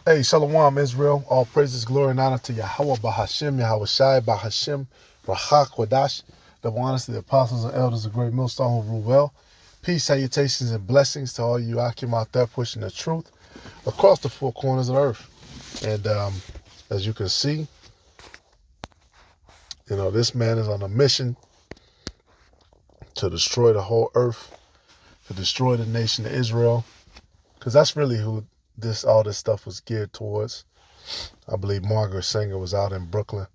Hey, Shalom, Israel. All praises, glory, and honor to Yahweh Bahashim, Yahweh Shai Bahashim, Rahak Wadash. Double honors to the apostles and elders of Great Millstone who rule well. Peace, salutations, and blessings to all you Akim out there pushing the truth across the four corners of the earth. And as you can see, this man is on a mission to destroy the whole earth, to destroy the nation of Israel, because that's really who all this stuff was geared towards. I believe Margaret Sanger was out in Brooklyn,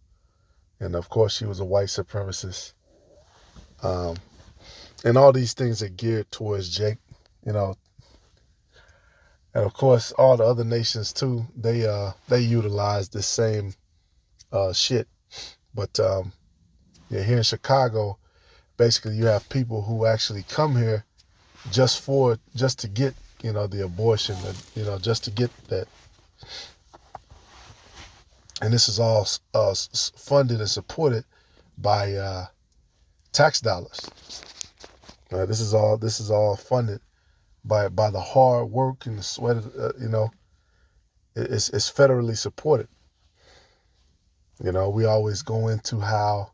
and of course she was a white supremacist. And all these things are geared towards Jake, and of course all the other nations too. They utilize this same shit, but here in Chicago, basically you have people who actually come here just to get the abortion, just to get that. And this is all funded and supported by tax dollars. This is all funded by the hard work and the sweat. It's federally supported. We always go into how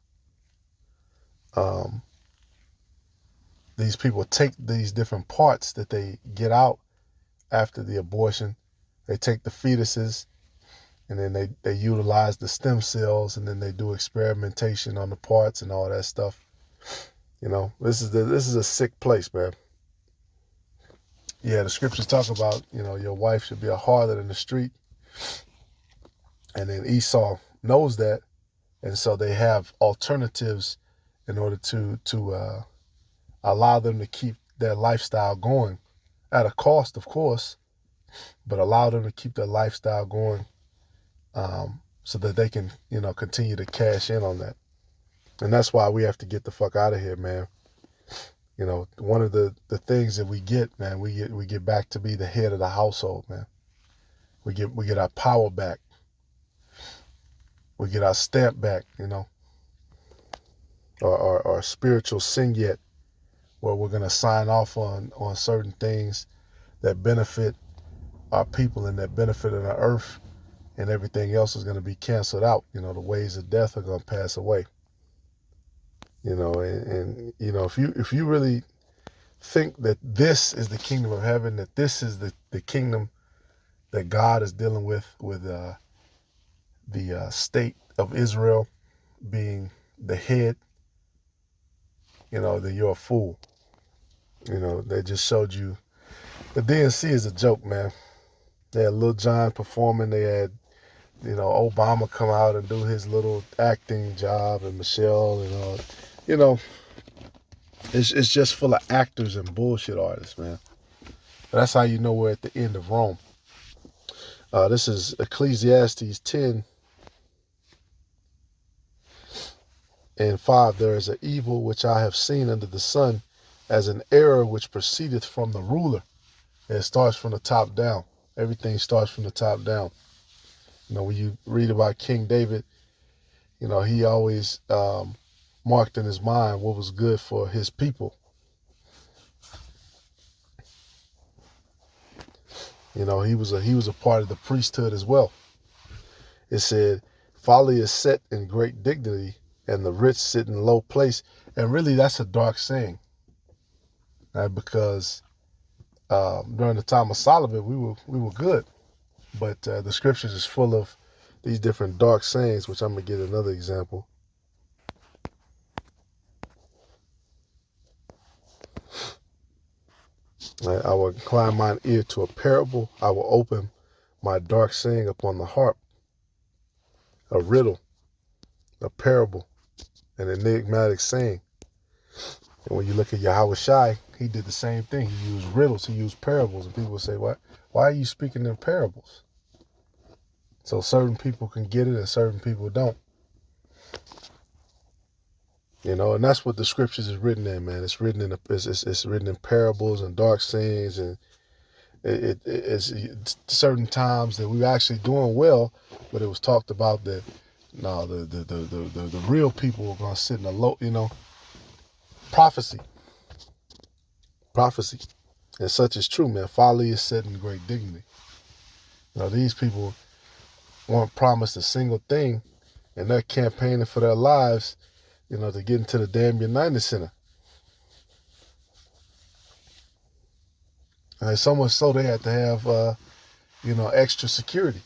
these people take these different parts that they get out after the abortion. They take the fetuses, and then they utilize the stem cells, and then they do experimentation on the parts and all that stuff. This is a sick place, man. Yeah, the scriptures talk about, your wife should be a harlot in the street. And then Esau knows that, and so they have alternatives in order to allow them to keep their lifestyle going at a cost, of course, but allow them to keep their lifestyle going so that they can, continue to cash in on that. And that's why we have to get the fuck out of here, man. One of the things that we get, man, we get back to be the head of the household, man. We get our power back. We get our stamp back, or spiritual signet, where we're gonna sign off on certain things that benefit our people and that benefit our earth, and everything else is gonna be canceled out. The ways of death are gonna pass away. And if you really think that this is the kingdom of heaven, that this is the kingdom that God is dealing with the state of Israel being the head, then you're a fool. They just showed you the DNC is a joke, man. They had Lil Jon performing. They had, Obama come out and do his little acting job, and Michelle and all. It's just full of actors and bullshit artists, man. But that's how you know we're at the end of Rome. This is Ecclesiastes 10:5. There is an evil which I have seen under the sun, as an error which proceedeth from the ruler. And it starts from the top down. Everything starts from the top down. When you read about King David, he always marked in his mind what was good for his people. He was a part of the priesthood as well. It said, "Folly is set in great dignity, and the rich sit in low place." And really, that's a dark saying, right? Because during the time of Solomon, we were good, but the scriptures is full of these different dark sayings, which I'm gonna give another example. I will incline mine ear to a parable. I will open my dark saying upon the harp. A riddle, a parable, an enigmatic saying. And when you look at Yahweh Shai, he did the same thing. He used riddles, he used parables. And people say, why are you speaking in parables? So certain people can get it and certain people don't. And that's what the scriptures is written in, man. It's written in parables and dark sayings, and it's certain times that we were actually doing well, but it was talked about that no, the real people were gonna sit in a low, prophecy. And such is true, man. Folly is set in great dignity. These people weren't promised a single thing, and they're campaigning for their lives, to get into the damn United Center. And so much so they had to have, extra security.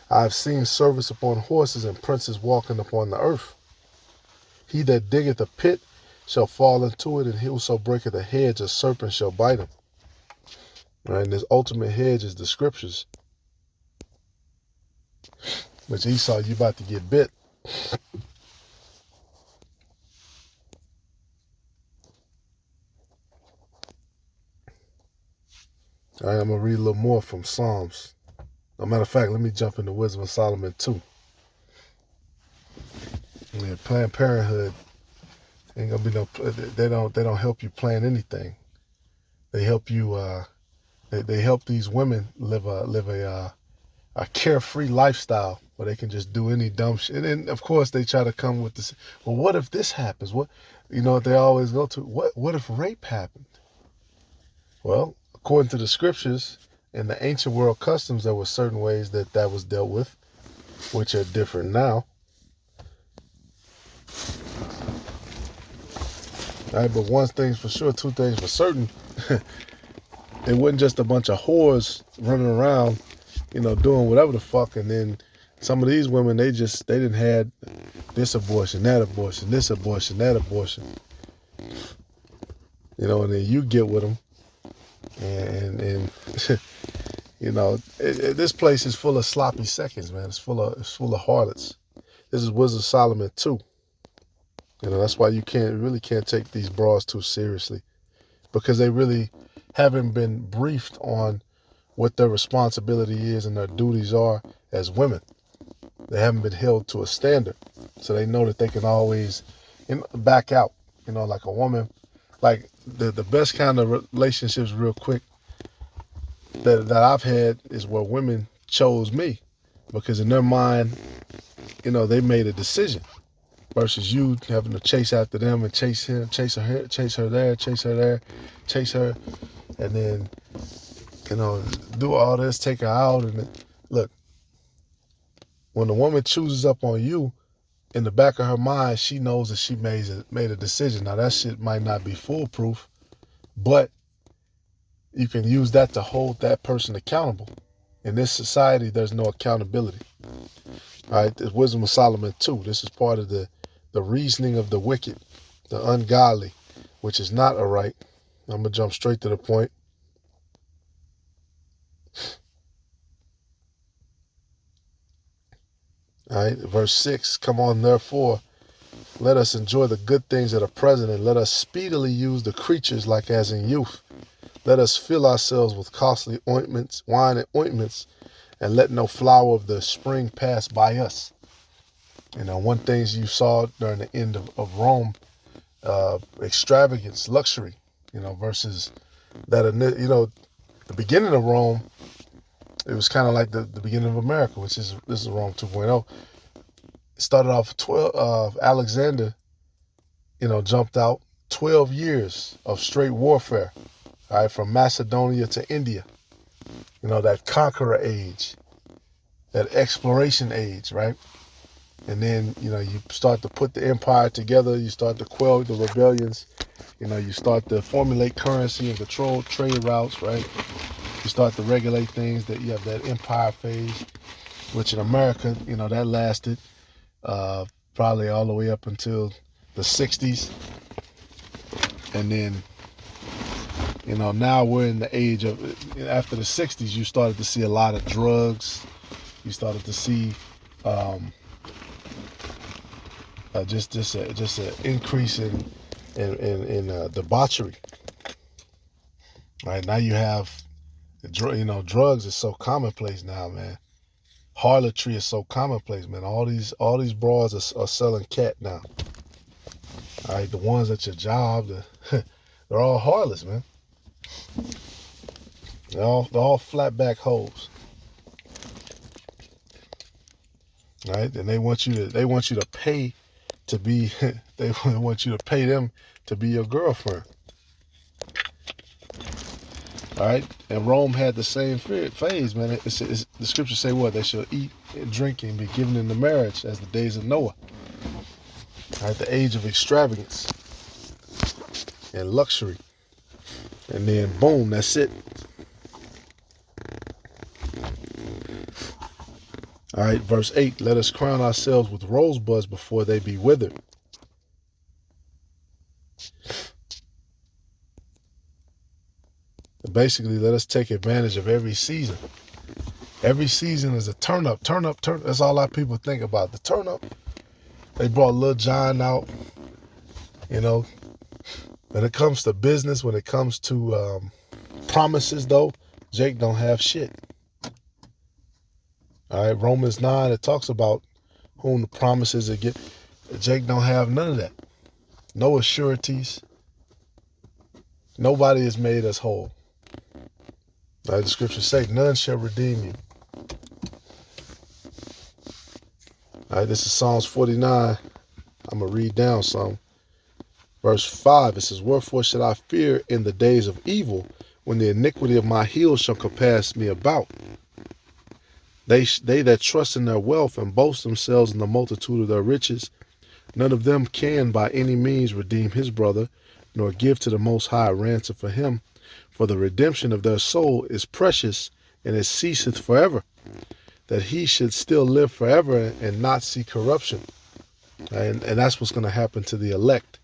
I've seen service upon horses and princes walking upon the earth. He that diggeth a pit shall fall into it, and whoso breaketh a hedge, a serpent shall bite him. Right? And this ultimate hedge is the scriptures. Which Esau, you about to get bit. All right, I'm going to read a little more from Psalms. As a matter of fact, let me jump into Wisdom of Solomon 2. Yeah, Planned Parenthood ain't gonna be no. They don't help you plan anything. They help you. They help these women live a carefree lifestyle where they can just do any dumb shit. And then of course they try to come with this. Well, what if this happens? What they always go to? What if rape happened? Well, according to the scriptures and the ancient world customs, there were certain ways that was dealt with, which are different now. All right, but one thing's for sure, two things for certain. It wasn't just a bunch of whores running around, doing whatever the fuck. And then some of these women, they didn't have this abortion, that abortion, this abortion, that abortion. And then you get with them, and this place is full of sloppy seconds, man. It's full of harlots. This is Wisdom of Solomon 2. That's why you really can't take these bras too seriously, because they really haven't been briefed on what their responsibility is and their duties are as women. They haven't been held to a standard, so they know that they can always back out. Like a woman, like the best kind of relationships, real quick, that I've had is where women chose me, because in their mind, they made a decision. Versus you having to chase after them and chase her there, chase her there, and then, do all this, take her out. And look, when the woman chooses up on you, in the back of her mind, she knows that she made a decision. Now, that shit might not be foolproof, but you can use that to hold that person accountable. In this society, there's no accountability. All right, it's Wisdom of Solomon 2. This is part of the reasoning of the wicked, the ungodly, which is not aright. I'm going to jump straight to the point. All right, verse 6, come on, therefore, let us enjoy the good things that are present, and let us speedily use the creatures like as in youth. Let us fill ourselves with costly ointments, wine and ointments, and let no flower of the spring pass by us. One thing you saw during the end of Rome, extravagance, luxury, versus that, the beginning of Rome, it was kind of like the beginning of America, this is Rome 2.0. It started off Alexander, jumped out 12 years of straight warfare, all right, from Macedonia to India, that conqueror age, that exploration age, right? And then, you start to put the empire together. You start to quell the rebellions. You start to formulate currency and control trade routes, right? You start to regulate things. That you have that empire phase, which in America, that lasted probably all the way up until the 60s. And then, now we're in the age of, after the 60s, you started to see a lot of drugs. You started to see just an increase in debauchery. Right now you have, drugs is so commonplace now, man. Harlotry is so commonplace, man. All these bras are selling cat now. All right, the ones at your job, they're all harlots, man. They're all flat back hoes. Right, and they want you to pay to be, they want you to pay them to be your girlfriend. All right, and Rome had the same phase, man. The scriptures say what? They shall eat and drink and be given into marriage as the days of Noah. All right, the age of extravagance and luxury. And then boom, that's it. All right, verse 8, let us crown ourselves with rosebuds before they be withered. Basically, let us take advantage of every season. Every season is a turn up. That's all our people think about, the turn up. They brought Lil Jon out. You know, when it comes to business, when it comes to promises, though, Jake don't have shit. All right, Romans 9, it talks about whom the promises are given. Jake don't have none of that. No assurities. Nobody has made us whole. All right, the scriptures say, none shall redeem you. All right, this is Psalms 49. I'm going to read down some. Verse 5, it says, wherefore should I fear in the days of evil, when the iniquity of my heels shall compass me about? They that trust in their wealth and boast themselves in the multitude of their riches, none of them can by any means redeem his brother, nor give to the Most High a ransom for him. For the redemption of their soul is precious, and it ceaseth forever, that he should still live forever and not see corruption. And that's what's going to happen to the elect.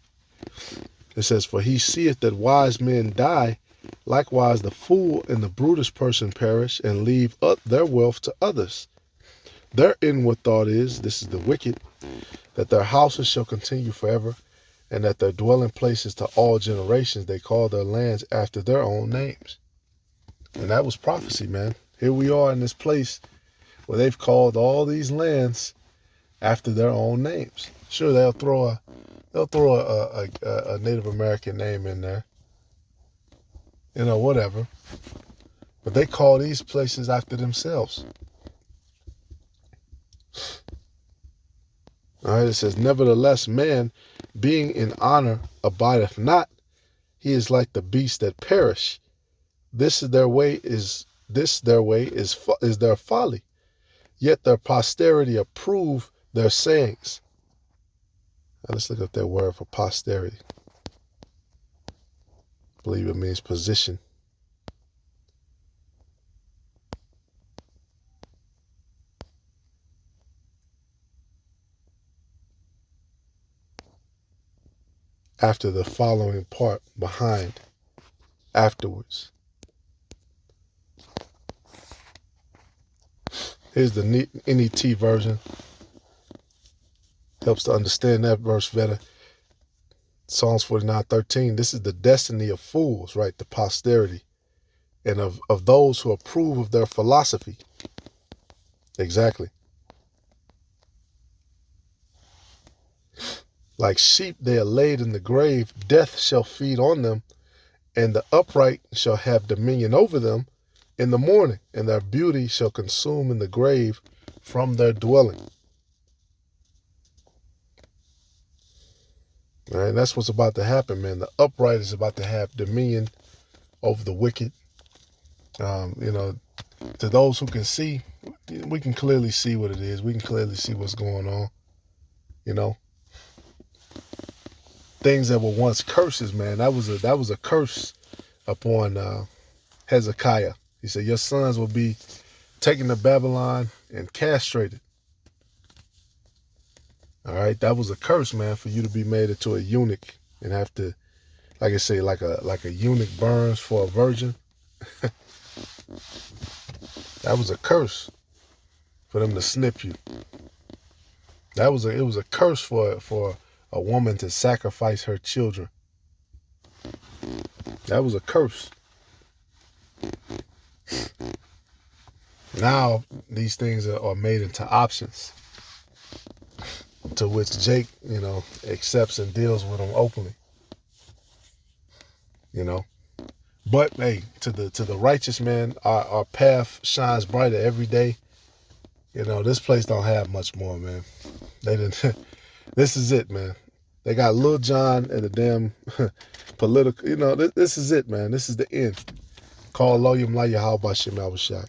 It says, for he seeth that wise men die, likewise the fool and the brutish person perish, and leave up their wealth to others. Their inward thought is, this is the wicked, that their houses shall continue forever, and that their dwelling places to all generations. They call their lands after their own names. And that was prophecy, man. Here we are in this place where they've called all these lands after their own names. Sure, they'll throw a Native American name in there, you know, whatever. But they call these places after themselves. All right, it says, nevertheless, man, being in honor, abideth not. He is like the beasts that perish. This their way is their folly. Yet their posterity approve their sayings. Now let's look up that word for posterity. I believe it means position. After the following part, behind, afterwards. Here's the NET version. Helps to understand that verse better. Psalms 49:13. This is the destiny of fools, right? The posterity. And of those who approve of their philosophy. Exactly. Like sheep they are laid in the grave, death shall feed on them, and the upright shall have dominion over them in the morning, and their beauty shall consume in the grave from their dwelling. All right, that's what's about to happen, man. The upright is about to have dominion over the wicked. You know, to those who can see, we can clearly see what it is. We can clearly see what's going on. You know, things that were once curses, man. That was a curse upon Hezekiah. He said, your sons will be taken to Babylon and castrated. All right, that was a curse, man, for you to be made into a eunuch and have to, like I say, like a eunuch burns for a virgin. That was a curse for them to snip you. It was a curse for a woman to sacrifice her children. That was a curse. Now these things are made into options, to which Jake, you know, accepts and deals with them openly. You know, but hey, to the righteous man, our path shines brighter every day. You know, this place don't have much more, man. They didn't. This is it, man. They got Lil Jon and the damn political. You know, this is it, man. This is the end. Call Lo Yum La Yahweh Bashem Yahushua.